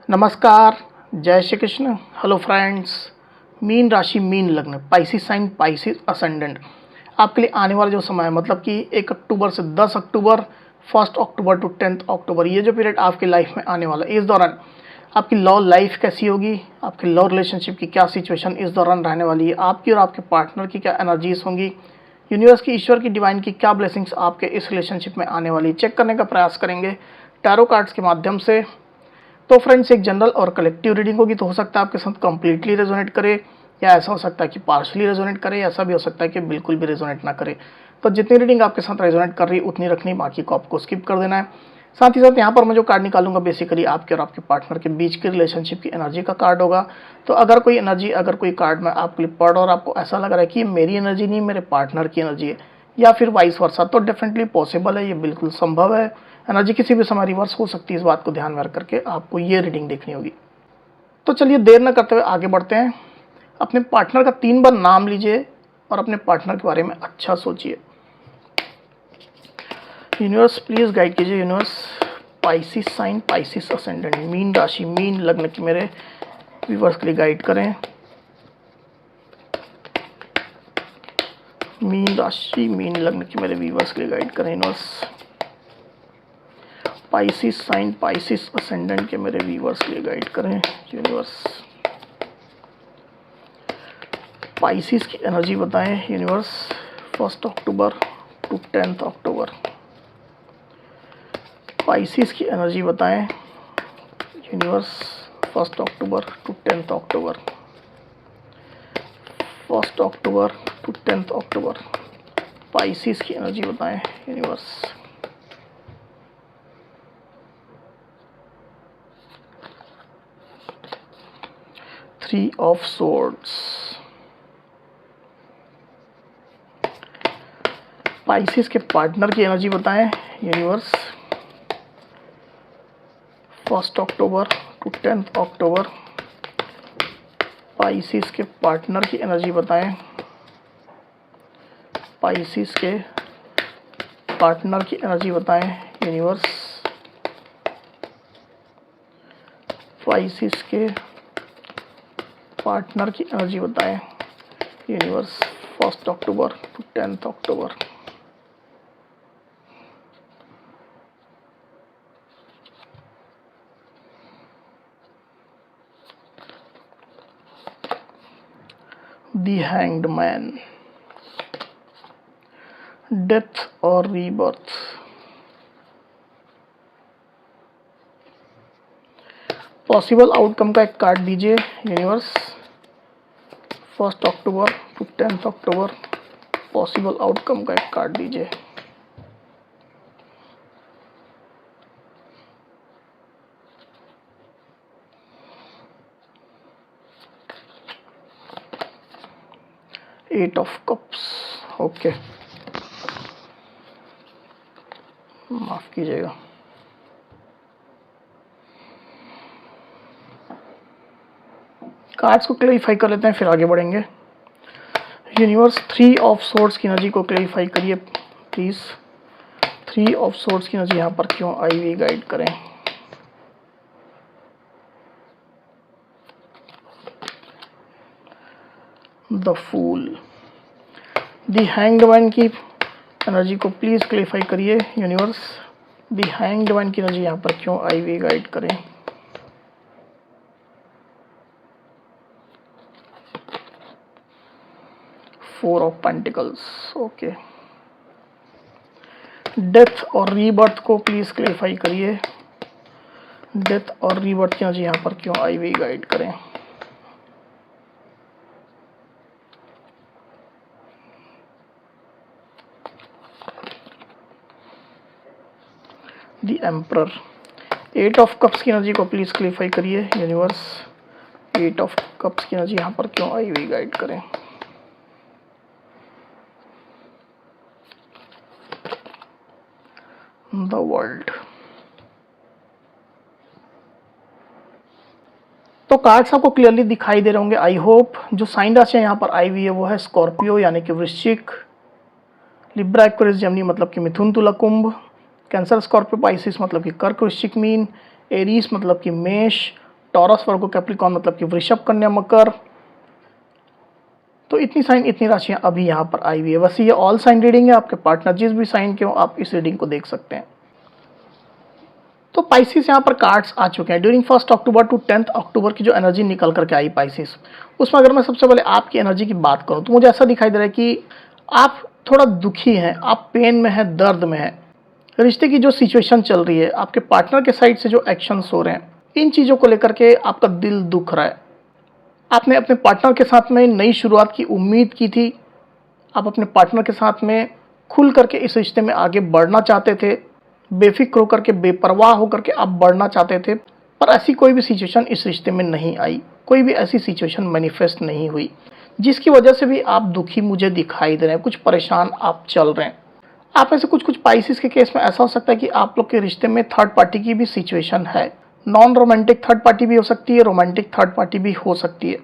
नमस्कार, जय Shri Krishna. Hello friends, mean राशि, मीन लग्न, पाइसिस साइन, पाइसिस असेंडेंट आपके लिए आने वाला जो समय है, मतलब कि 1 अक्टूबर से 10 अक्टूबर, 1 अक्टूबर टू 10 अक्टूबर, ये जो पीरियड आपकी लाइफ में आने वाला है, इस दौरान आपकी लव लाइफ कैसी होगी, आपके लव रिलेशनशिप की क्या सिचुएशन इस दौरान रहने वाली है, आपकी और आपके पार्टनर की क्या एनर्जीज होंगी, यूनिवर्स की, ईश्वर की, डिवाइन की क्या ब्लेसिंग्स आपके इस रिलेशनशिप में आने वाली है, चेक करने का प्रयास करेंगे टैरो कार्ड्स के माध्यम से। तो फ्रेंड्स, एक जनरल और कलेक्टिव रीडिंग होगी, तो हो सकता है आपके साथ कंप्लीटली रेजोनेट करे, या ऐसा हो सकता है कि पार्शली रेजोनेट करे, ऐसा भी हो सकता है कि बिल्कुल भी रेजोनेट ना करे। तो जितनी रीडिंग आपके साथ रेजोनेट कर रही है उतनी रखनी, बाकी को आपको स्किप कर देना है। साथ ही साथ यहाँ पर मैं जो कार्ड निकालूंगा बेसिकली आपके और आपके पार्टनर के बीच के रिलेशनशिप की एनर्जी का कार्ड होगा। तो अगर कोई एनर्जी, अगर कोई कार्ड मैं आपके लिए पढ़ और आपको ऐसा लग रहा है कि मेरी एनर्जी नहीं, मेरे पार्टनर की एनर्जी है, या फिर वाइस वर्सा, तो डेफिनेटली पॉसिबल है, ये बिल्कुल संभव है। एनर्जी किसी भी समय रिवर्स हो सकती है, इस बात को ध्यान में रख करके आपको ये रीडिंग देखनी होगी। तो चलिए देर न करते हुए आगे बढ़ते हैं। अपने पार्टनर का 3 बार नाम लीजिए और अपने पार्टनर के बारे में अच्छा सोचिए। यूनिवर्स प्लीज गाइड कीजिए। Universe, Pisces sign, Pisces ascendant, मीन राशि, मीन लग्न की मेरे व्यूअर्स के लिए गाइड करें। मीन राशि, मीन लग्न की मेरे व्यूअर्स के लिए गाइड करें। Universe, Pisces sign, Pisces ascendant के मेरे व्यूअर्स के लिए गाइड करें। यूनिवर्स, पाइसिस की एनर्जी बताएं। Universe, 1 October to 10 October, Pisces की एनर्जी बताएं। Universe, 1 October to 10 October, 1 October to 10 October, Pisces की एनर्जी बताएं। Universe, three of swords, Pisces के पार्टनर की एनर्जी बताएं। Universe, 1 October to 10 October, Pisces के पार्टनर की एनर्जी बताएं। पाइसिस के पार्टनर की एनर्जी बताएं। यूनिवर्स, पाइसिस के पार्टनर की एनर्जी बताएं। Universe, 1 October to 10 October, the hanged man, death और रीबर्थ, पॉसिबल आउटकम का एक कार्ड दीजिए। Universe, 1 October to 10 October, possible outcome का एक कार्ड दीजिए। एट ऑफ कप्स, ओके, माफ कीजिएगा। कार्ड्स को क्लैरिफाई कर लेते हैं, फिर आगे बढ़ेंगे। यूनिवर्स, 3 ऑफ सोर्ड्स की एनर्जी को क्लैरिफाई करिए प्लीज। 3 ऑफ सोर्ड्स की एनर्जी यहाँ पर क्यों आई हुई, गाइड करें। The fool, the hanged man की एनर्जी को प्लीज क्लैरिफाई करिए। यूनिवर्स, द हैंग्ड मैन की एनर्जी यहाँ पर क्यों आई हुई, गाइड करें। Four of pentacles, okay, death और रीबर्थ को प्लीज क्लैरिफाई करिए। डेथ और रीबर्थ की एनर्जी यहाँ पर क्यों आई हुई, गाइड करें। द एम्परर, 8 ऑफ कप्स की एनर्जी को प्लीज क्लैरिफाई करिए। यूनिवर्स, 8 ऑफ कप्स की एनर्जी यहाँ पर क्यों आई हुई, गाइड करें। The world. तो कार्ड्स आपको क्लियरली दिखाई दे रहे होंगे, आई होप। जो साइन राशि यहाँ पर आई हुई है वो है स्कॉर्पियो यानी कि वृश्चिक, लिब्रा, एक्वेरियस, जेमिनी मतलब कि मिथुन, तुला, कुंभ, कैंसर, स्कॉर्पियो, पाइसिस मतलब कि कर्क, वृश्चिक, मीन, एरीस मतलब कि मेष, टॉरस, वर्गो, कैप्रिकॉर्न मतलब कि वृषभ, कन्या, मकर। तो इतनी साइन, इतनी राशियां अभी यहाँ पर आई हुई है। वैसे ये ऑल साइन रीडिंग है, आपके पार्टनर जिस भी साइन के हो आप इस रीडिंग को देख सकते हैं। तो पाइसिस यहाँ पर कार्ड्स आ चुके हैं। ड्यूरिंग 1 अक्टूबर टू 10 अक्टूबर की जो एनर्जी निकल करके आई पाइसिस, उसमें अगर मैं सबसे पहले आपकी एनर्जी की बात करूँ तो मुझे ऐसा दिखाई दे रहा है कि आप थोड़ा दुखी हैं, आप पेन में हैं, दर्द में हैं। रिश्ते की जो सिचुएशन चल रही है, आपके पार्टनर के साइड से जो एक्शंस हो रहे हैं, इन चीज़ों को लेकर के आपका दिल दुख रहा है। आपने अपने पार्टनर के साथ में नई शुरुआत की उम्मीद की थी, आप अपने पार्टनर के साथ में खुल करके इस रिश्ते में आगे बढ़ना चाहते थे, बेफिक्र होकर के, बेपरवाह होकर के आप बढ़ना चाहते थे, पर ऐसी कोई भी सिचुएशन इस रिश्ते में नहीं आई, कोई भी ऐसी सिचुएशन मैनिफेस्ट नहीं हुई, जिसकी वजह से भी आप दुखी मुझे दिखाई दे रहे हैं, कुछ परेशान आप चल रहे हैं। आप में से कुछ पाइसिस के केस में ऐसा हो सकता है कि आप लोग के रिश्ते में थर्ड पार्टी की भी सिचुएशन है। नॉन रोमांटिक थर्ड पार्टी भी हो सकती है, रोमांटिक थर्ड पार्टी भी हो सकती है।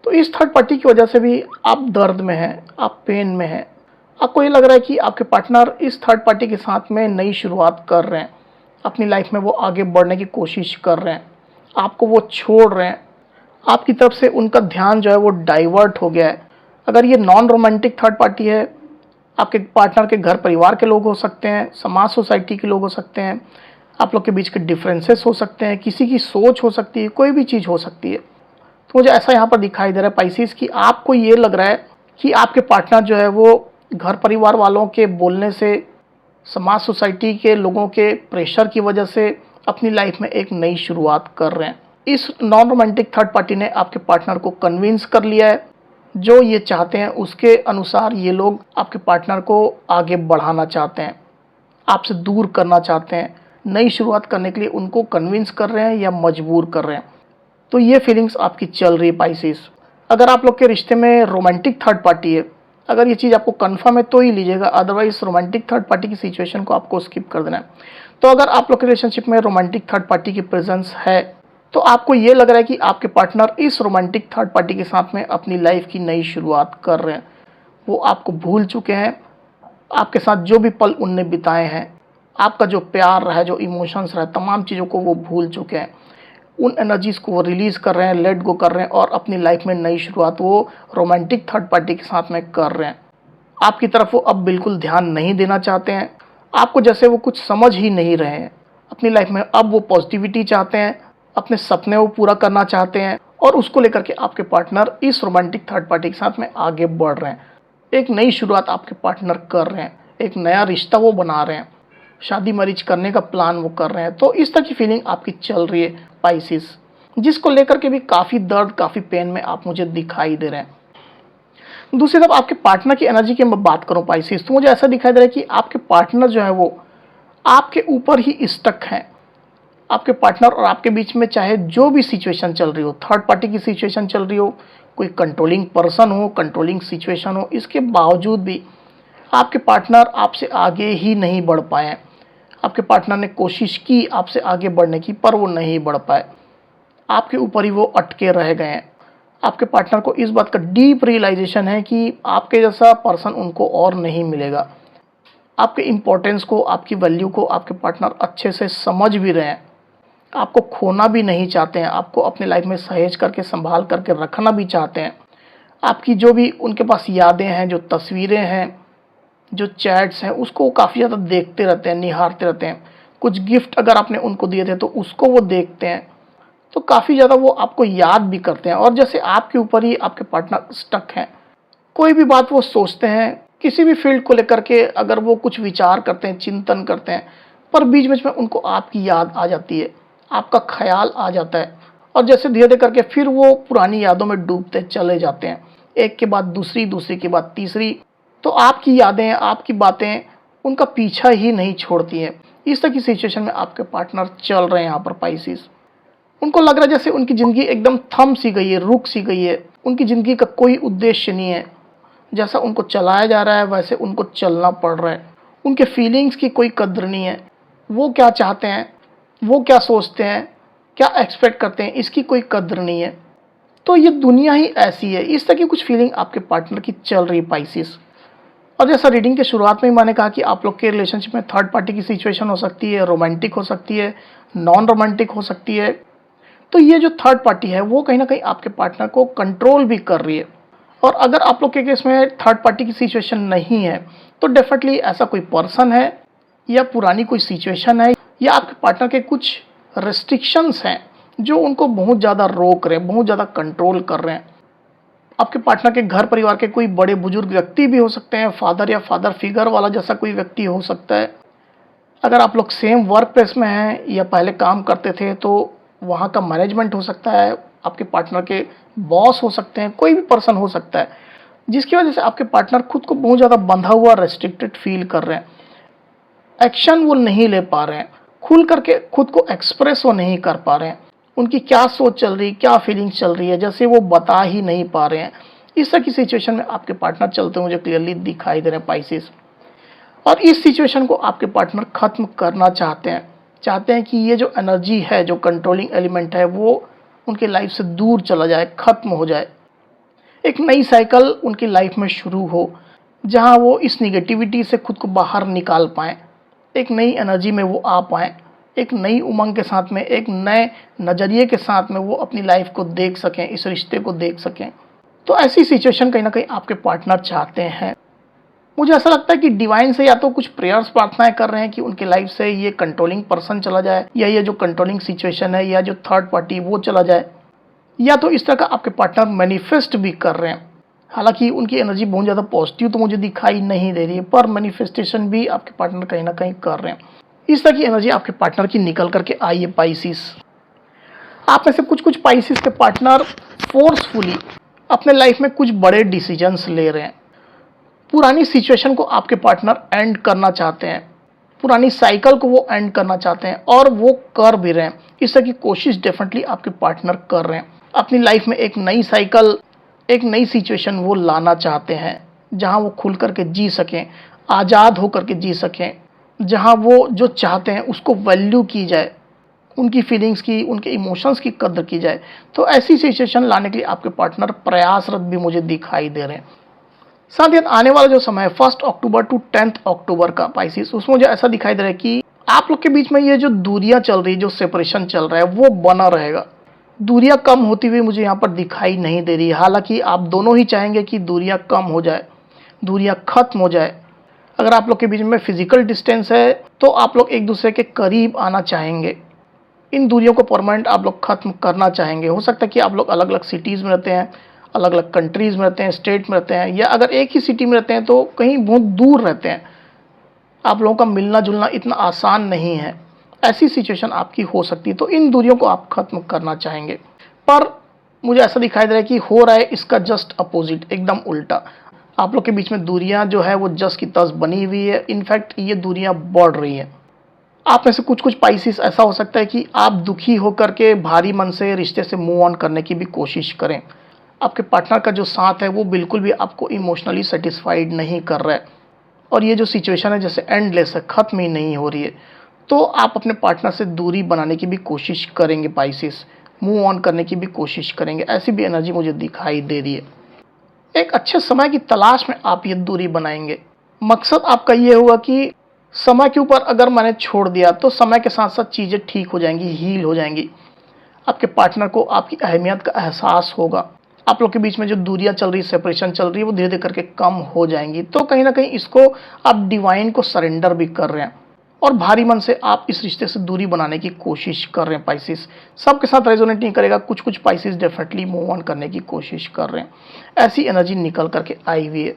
तो इस थर्ड पार्टी की वजह से भी आप दर्द में हैं, आप पेन में हैं। आपको ये लग रहा है कि आपके पार्टनर इस थर्ड पार्टी के साथ में नई शुरुआत कर रहे हैं, अपनी लाइफ में वो आगे बढ़ने की कोशिश कर रहे हैं, आपको वो छोड़ रहे हैं, आपकी तरफ से उनका ध्यान जो है वो डाइवर्ट हो गया है। अगर ये नॉन रोमांटिक थर्ड पार्टी है, आपके पार्टनर के घर परिवार के लोग हो सकते हैं, समाज सोसाइटी के लोग हो सकते हैं, आप लोग के बीच के डिफरेंसेस हो सकते हैं, किसी की सोच हो सकती है, कोई भी चीज़ हो सकती है। तो मुझे ऐसा यहाँ पर दिखाई दे रहा है पाइसिस कि आपको ये लग रहा है कि आपके पार्टनर जो है वो घर परिवार वालों के बोलने से, समाज सोसाइटी के लोगों के प्रेशर की वजह से अपनी लाइफ में एक नई शुरुआत कर रहे हैं। इस नॉन रोमांटिक थर्ड पार्टी ने आपके पार्टनर को कन्विंस कर लिया है। जो ये चाहते हैं उसके अनुसार ये लोग आपके पार्टनर को आगे बढ़ाना चाहते हैं, आपसे दूर करना चाहते हैं, नई शुरुआत करने के लिए उनको कन्विंस कर रहे हैं या मजबूर कर रहे हैं। तो ये फीलिंग्स आपकी चल रही है पाइसिस। अगर आप लोग के रिश्ते में रोमांटिक थर्ड पार्टी है, अगर ये चीज़ आपको कंफर्म है तो ही लीजिएगा, अदरवाइज रोमांटिक थर्ड पार्टी की सिचुएशन को आपको स्किप कर देना है। तो अगर आप लोग के रिलेशनशिप में रोमांटिक थर्ड पार्टी की प्रेजेंस है तो आपको ये लग रहा है कि आपके पार्टनर इस रोमांटिक थर्ड पार्टी के साथ में अपनी लाइफ की नई शुरुआत कर रहे हैं। वो आपको भूल चुके हैं, आपके साथ जो भी पल उनने बिताए हैं, आपका जो प्यार रहा है, जो इमोशंस रहा है, तमाम चीज़ों को वो भूल चुके हैं। उन एनर्जीज़ को वो रिलीज़ कर रहे हैं, लेट गो कर रहे हैं और अपनी लाइफ में नई शुरुआत वो रोमांटिक थर्ड पार्टी के साथ में कर रहे हैं। आपकी तरफ वो अब बिल्कुल ध्यान नहीं देना चाहते हैं, आपको जैसे वो कुछ समझ ही नहीं रहे हैं। अपनी लाइफ में अब वो पॉजिटिविटी चाहते हैं, अपने सपने वो पूरा करना चाहते हैं और उसको लेकर के आपके पार्टनर इस रोमांटिक थर्ड पार्टी के साथ में आगे बढ़ रहे हैं। एक नई शुरुआत आपके पार्टनर कर रहे हैं, एक नया रिश्ता वो बना रहे हैं, शादी मैरिज करने का प्लान वो कर रहे हैं। तो इस तरह की फीलिंग आपकी चल रही है पाइसिस, जिसको लेकर के भी काफ़ी दर्द, काफ़ी पेन में आप मुझे दिखाई दे रहे हैं। दूसरी तरफ आपके पार्टनर की एनर्जी की मैं बात करूं पाइसिस, तो मुझे ऐसा दिखाई दे रहा है कि आपके पार्टनर जो है वो आपके ऊपर ही स्टक हैं। आपके पार्टनर और आपके बीच में चाहे जो भी सिचुएशन चल रही हो, थर्ड पार्टी की सिचुएशन चल रही हो, कोई कंट्रोलिंग पर्सन हो, कंट्रोलिंग सिचुएशन हो, इसके बावजूद भी आपके पार्टनर आपसे आगे ही नहीं बढ़ पाए। आपके पार्टनर ने कोशिश की आपसे आगे बढ़ने की, पर वो नहीं बढ़ पाए, आपके ऊपर ही वो अटके रह गए हैं। आपके पार्टनर को इस बात का डीप रियलाइजेशन है कि आपके जैसा पर्सन उनको और नहीं मिलेगा। आपके इम्पोर्टेंस को, आपकी वैल्यू को आपके पार्टनर अच्छे से समझ भी रहे हैं, आपको खोना भी नहीं चाहते हैं, आपको अपने लाइफ में सहेज करके, संभाल करके रखना भी चाहते हैं। आपकी जो भी उनके पास यादें हैं, जो तस्वीरें हैं, जो चैट्स हैं, उसको काफ़ी ज़्यादा देखते रहते हैं, निहारते रहते हैं। कुछ गिफ्ट अगर आपने उनको दिए थे तो उसको वो देखते हैं, तो काफ़ी ज़्यादा वो आपको याद भी करते हैं। और जैसे आपके ऊपर ही आपके पार्टनर स्टक हैं, कोई भी बात वो सोचते हैं, किसी भी फील्ड को लेकर के अगर वो कुछ विचार करते हैं, चिंतन करते हैं, पर बीच बीच में उनको आपकी याद आ जाती है, आपका ख्याल आ जाता है और जैसे धीरे धीरे करके फिर वो पुरानी यादों में डूबते चले जाते हैं, एक के बाद दूसरी, दूसरी के बाद तीसरी। तो आपकी यादें, आपकी बातें उनका पीछा ही नहीं छोड़ती हैं। इस तरह की सिचुएशन में आपके पार्टनर चल रहे हैं यहाँ पर पाइसिस। उनको लग रहा है जैसे उनकी ज़िंदगी एकदम थम सी गई है, रुक सी गई है, उनकी ज़िंदगी का कोई उद्देश्य नहीं है। जैसा उनको चलाया जा रहा है वैसे उनको चलना पड़ रहा है। उनके फीलिंग्स की कोई कद्र नहीं है, वो क्या चाहते हैं, वो क्या सोचते हैं, क्या एक्सपेक्ट करते हैं, इसकी कोई कद्र नहीं है। तो ये दुनिया ही ऐसी है। इस तरह की कुछ फीलिंग आपके पार्टनर की चल रही है पाइसिस। और जैसा रीडिंग के शुरुआत में ही मैंने कहा कि आप लोग के रिलेशनशिप में थर्ड पार्टी की सिचुएशन हो सकती है, रोमांटिक हो सकती है, नॉन रोमांटिक हो सकती है। तो ये जो थर्ड पार्टी है वो कहीं ना कहीं आपके पार्टनर को कंट्रोल भी कर रही है। और अगर आप लोग के केस में थर्ड पार्टी की सिचुएशन नहीं है तो डेफिनेटली ऐसा कोई पर्सन है या पुरानी कोई सिचुएशन है या आपके पार्टनर के कुछ रेस्ट्रिक्शंस हैं जो उनको बहुत ज़्यादा रोक रहे हैं, बहुत ज़्यादा कंट्रोल कर रहे हैं। आपके पार्टनर के घर परिवार के कोई बड़े बुजुर्ग व्यक्ति भी हो सकते हैं, फादर या फादर फिगर वाला जैसा कोई व्यक्ति हो सकता है। अगर आप लोग सेम वर्क प्लेस में हैं या पहले काम करते थे तो वहाँ का मैनेजमेंट हो सकता है, आपके पार्टनर के बॉस हो सकते हैं, कोई भी पर्सन हो सकता है जिसकी वजह से आपके पार्टनर खुद को बहुत ज़्यादा बंधा हुआ, रेस्ट्रिक्टेड फील कर रहे हैं। एक्शन वो नहीं ले पा रहे हैं, खुल करके खुद को एक्सप्रेस वो नहीं कर पा रहे हैं। उनकी क्या सोच चल रही, क्या फीलिंग्स चल रही है, जैसे वो बता ही नहीं पा रहे हैं। इस तरह की सिचुएशन में आपके पार्टनर चलते मुझे क्लियरली दिखाई दे रहे हैं पाइसेस। और इस सिचुएशन को आपके पार्टनर खत्म करना चाहते हैं कि ये जो एनर्जी है, जो कंट्रोलिंग एलिमेंट है, वो उनकी लाइफ से दूर चला जाए, खत्म हो जाए। एक नई साइकिल उनकी लाइफ में शुरू हो जहां वो इस निगेटिविटी से खुद को बाहर निकाल पाएँ, एक नई एनर्जी में वो आ पाएँ, एक नई उमंग के साथ में, एक नए नज़रिए के साथ में वो अपनी लाइफ को देख सकें, इस रिश्ते को देख सकें। तो ऐसी सिचुएशन कहीं ना कहीं आपके पार्टनर चाहते हैं। मुझे ऐसा लगता है कि डिवाइन से या तो कुछ प्रेयर्स प्रार्थनाएं कर रहे हैं कि उनकी लाइफ से ये कंट्रोलिंग पर्सन चला जाए, या ये जो कंट्रोलिंग सिचुएशन है या जो थर्ड पार्टी वो चला जाए, या तो इस तरह का आपके पार्टनर मैनिफेस्ट भी कर रहे हैं। हालांकि उनकी एनर्जी बहुत ज़्यादा पॉजिटिव तो मुझे दिखाई नहीं दे रही है, पर मैनिफेस्टेशन भी आपके पार्टनर कहीं ना कहीं कर रहे हैं। इस तरह की एनर्जी आपके पार्टनर की निकल करके आई है पाइसिस। आप में से कुछ पाइसिस के पार्टनर फोर्सफुली अपने लाइफ में कुछ बड़े डिसीजंस ले रहे हैं। पुरानी सिचुएशन को आपके पार्टनर एंड करना चाहते हैं, पुरानी साइकिल को वो एंड करना चाहते हैं और वो कर भी रहे हैं। इस तरह की कोशिश डेफिनेटली आपके पार्टनर कर रहे हैं। अपनी लाइफ में एक नई साइकिल, एक नई सिचुएशन वो लाना चाहते हैं जहां वो खुल करके जी सकें, आज़ाद होकर के जी सकें, जहां वो जो चाहते हैं उसको वैल्यू की जाए, उनकी फीलिंग्स की, उनके इमोशंस की कदर की जाए। तो ऐसी सिचुएशन लाने के लिए आपके पार्टनर प्रयासरत भी मुझे दिखाई दे रहे हैं। साथ ही आने वाला जो समय है 1 अक्टूबर टू 10 अक्टूबर का पाइसिस, उसमें मुझे ऐसा दिखाई दे रहा है कि आप लोग के बीच में ये जो दूरियां चल रही, जो सेपरेशन चल रहा है वो बना रहेगा। दूरियां कम होती हुई मुझे यहाँ पर दिखाई नहीं दे रही। हालांकि आप दोनों ही चाहेंगे कि दूरियां कम हो जाए, दूरियां खत्म हो जाए। अगर आप लोग के बीच में फिजिकल डिस्टेंस है तो आप लोग एक दूसरे के करीब आना चाहेंगे। इन दूरियों को परमानेंट आप लोग खत्म करना चाहेंगे। हो सकता है कि आप लोग अलग अलग सिटीज़ में रहते हैं, अलग अलग कंट्रीज़ में रहते हैं, स्टेट में रहते हैं, या अगर एक ही सिटी में रहते हैं तो कहीं बहुत दूर रहते हैं। आप लोगों का मिलना जुलना इतना आसान नहीं है। ऐसी सिचुएशन आपकी हो सकती है, तो इन दूरियों को आप खत्म करना चाहेंगे। पर मुझे ऐसा दिखाई दे रहा है कि हो रहा है इसका जस्ट अपोजिट, एकदम उल्टा। आप लोग के बीच में दूरियां जो है वो जस की तस बनी हुई है। इनफैक्ट ये दूरियां बढ़ रही हैं। आप में से कुछ पाइसिस ऐसा हो सकता है कि आप दुखी होकर के भारी मन से रिश्ते से मूव ऑन करने की भी कोशिश करें। आपके पार्टनर का जो साथ है वो बिल्कुल भी आपको इमोशनली सेटिस्फाइड नहीं कर रहा है और ये जो सिचुएशन है जैसे एंडलेस है, ख़त्म ही नहीं हो रही है। तो आप अपने पार्टनर से दूरी बनाने की भी कोशिश करेंगे पाइसिस, मूव ऑन करने की भी कोशिश करेंगे। ऐसी भी एनर्जी मुझे दिखाई दे रही है। एक अच्छे समय की तलाश में आप ये दूरी बनाएंगे। मकसद आपका ये होगा कि समय के ऊपर अगर मैंने छोड़ दिया तो समय के साथ साथ चीज़ें ठीक हो जाएंगी, हील हो जाएंगी। आपके पार्टनर को आपकी अहमियत का एहसास होगा। आप लोग के बीच में जो दूरियां चल रही, सेपरेशन चल रही है, वो धीरे धीरे करके कम हो जाएंगी। तो कहीं ना कहीं इसको आप डिवाइन को सरेंडर भी कर रहे हैं और भारी मन से आप इस रिश्ते से दूरी बनाने की कोशिश कर रहे हैं पाइसिस। सबके साथ रेजोनेट नहीं करेगा, कुछ पाइसिस डेफिनेटली मूव ऑन करने की कोशिश कर रहे हैं। ऐसी एनर्जी निकल करके आई हुई है।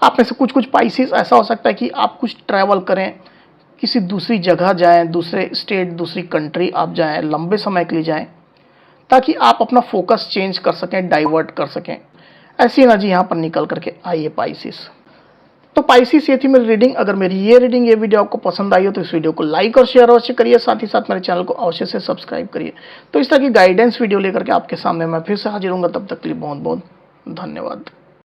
आप में से कुछ पाइसिस ऐसा हो सकता है कि आप कुछ ट्रैवल करें, किसी दूसरी जगह जाएं, दूसरे स्टेट, दूसरी कंट्री आप जाएं, लंबे समय के लिए जाएं, ताकि आप अपना फोकस चेंज कर सकें, डाइवर्ट कर सकें। ऐसी एनर्जी यहाँ पर निकल करके आई है पाइसिस। तो पाइसिस ये थी मेरी रीडिंग। अगर मेरी ये वीडियो आपको पसंद आई हो तो इस वीडियो को लाइक और शेयर अवश्य करिए। साथ ही साथ मेरे चैनल को अवश्य से सब्सक्राइब करिए। तो इस तरह की गाइडेंस वीडियो लेकर के आपके सामने मैं फिर से हाजिर हूँगा। तब तक के लिए बहुत बहुत धन्यवाद।